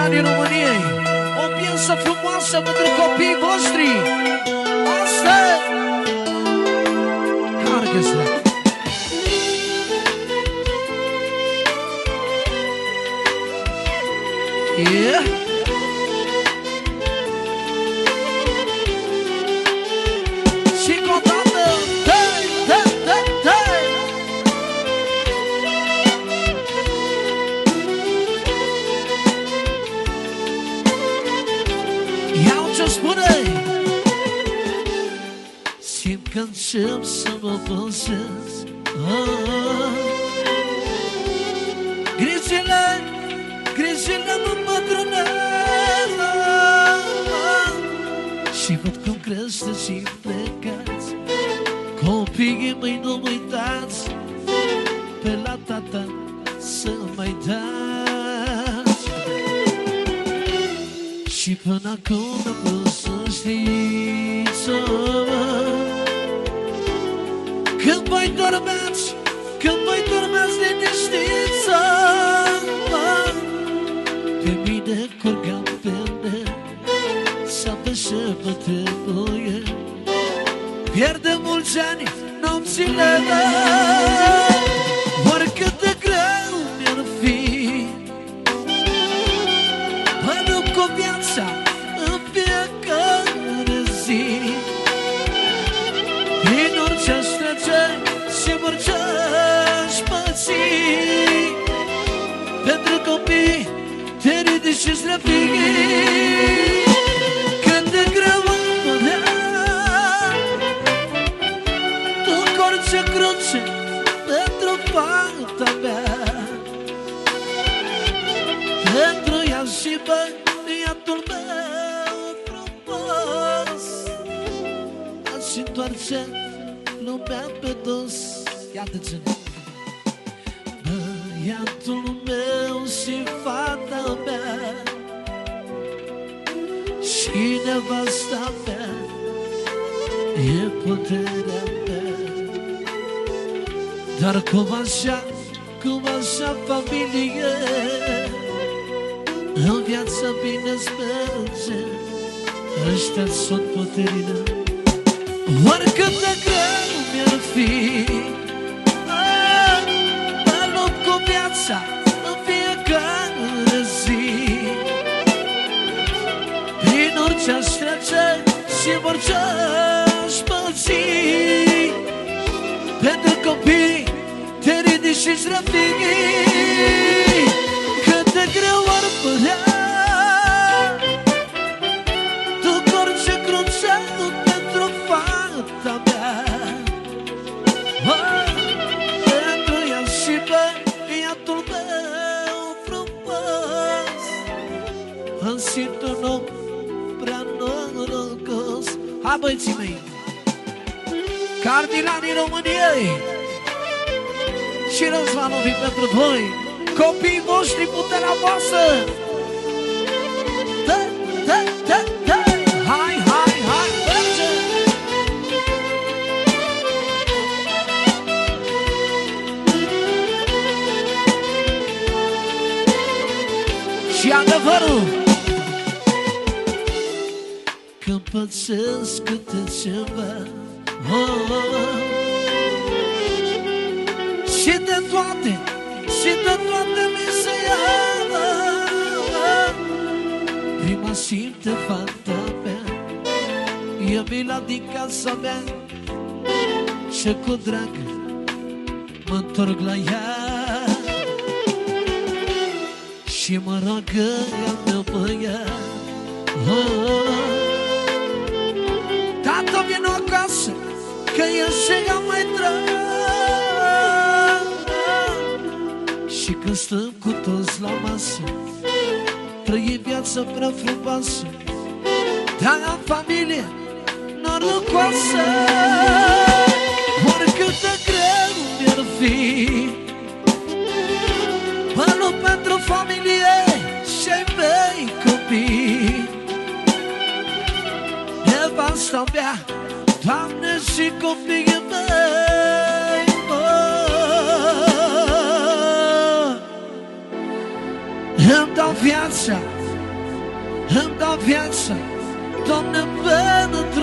Cardinalii României. O piesă frumoasă pentru copiii voștri. Asta e! Cargă-se! Yeah! Și cu o dată, dai, dai, dai, dai! Iau ce spune! Simt că încep să mă păsesc. Grijile mă mătrânesc. Și văd cum crește și plecați. Copiii măi nu uitați, pe la tata să mai dați. Și până acum nu pot să știți când voi dormeați, când voi dormeați liniștiți. Pe mine curgam pene, sapă și bătăluie. Pierde mulți ani nopțile, oricât de greu mi-ar fi. Mă duc cu viața în fiecare zi. Prin orice aș trece și orice aș păți. Pentru copii te ridici și-ți refii. Când de greu am părea, duc orice cruce pentru fata mea. Pentru ea și băiatul meu frumos, aș întoarce lumea pe dos. Iată-ți! Băiatul meu și fata mea și nevasta mea e puterea mea. Dar cum așa familie, în viața bine-ți merge, ăștia sunt puterile. Oricât de greu mi-ar fi, cu viața în fiecare zi. Prin orice aș trece și orice aș păți. Pentru copii te ridici și-ți refii. Cât de greu ar părea, duc orice cruce pentru fata mea. Pentru ea și băiatul meu frumos, îmi simt un om prea norocos. Hai băieții mei, Cardinalii României și Răzvanovi pentru voi, copiii voștri, puterea voastră. Dă, dă, dă, dă. Hai, hai, hai, merge! Și adevărul, când pățesc câte ceva, și de toate mi se ia. Prima simte fata mea, e mila din casa mea, și cu drag mă-ntorc la ea. Și mă roagă ea meu băiat, tată vino acasă, că eu și ea mai drag. Și când stăm cu toți la masă, trăim viața prea frumoasă, dar am familie norocoasă. Oricât de greu mi-ar fi, mă lupt pentru familie și-ai mei copii. Nevasta mea, Doamne, și copiii mei, îmi dau viața îmi dau viața, Doamne, pentru